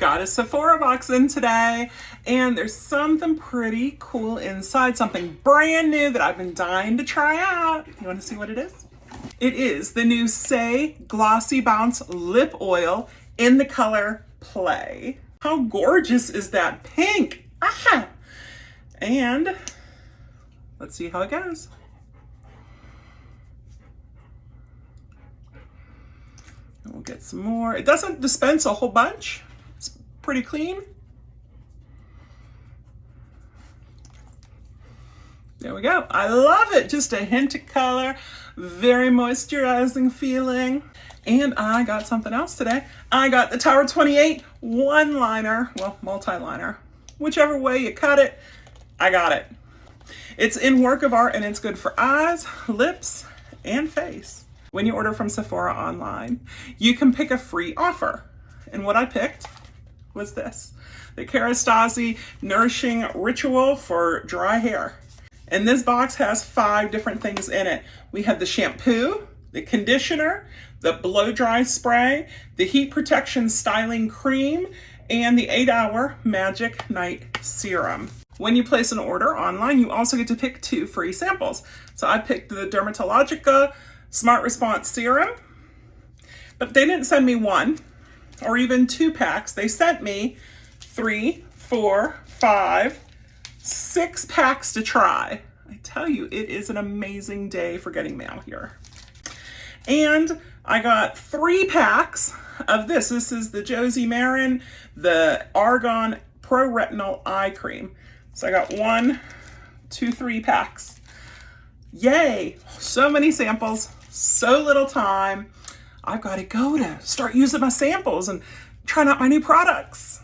Got a Sephora box in today, and there's something pretty cool inside, something brand new that I've been dying to try out. You want to see what it is? It is the new Say Glossy Bounce Lip Oil in the color Play. How gorgeous is that pink? Ah! And let's see how it goes. We'll get some more. It doesn't dispense a whole bunch. It's pretty clean. There we go. I love it. Just a hint of color, very moisturizing feeling. And I got something else today. I got the Tower 28 one-liner, well, multi-liner. Whichever way you cut it, I got it. It's in work of art and it's good for eyes, lips, and face. When you order from Sephora online, you can pick a free offer. And what I picked was this, the Kerastase Nourishing Ritual for dry hair. And this box has 5 different things in it. We have the shampoo, the conditioner, the blow dry spray, the heat protection styling cream, and the 8-hour magic night serum. When you place an order online, you also get to pick 2 free samples. So I picked the Dermatologica Smart Response Serum, but they didn't send me 1 or even 2 packs. They sent me 3, 4, 5, 6 packs to try. I tell you, it is an amazing day for getting mail here. And I got 3 packs of this. This is the Josie Marin, the Argan Pro Retinol Eye Cream. So I got 1, 2, 3 packs. Yay! So many samples, so little time. I've got to go to start using my samples and trying out my new products.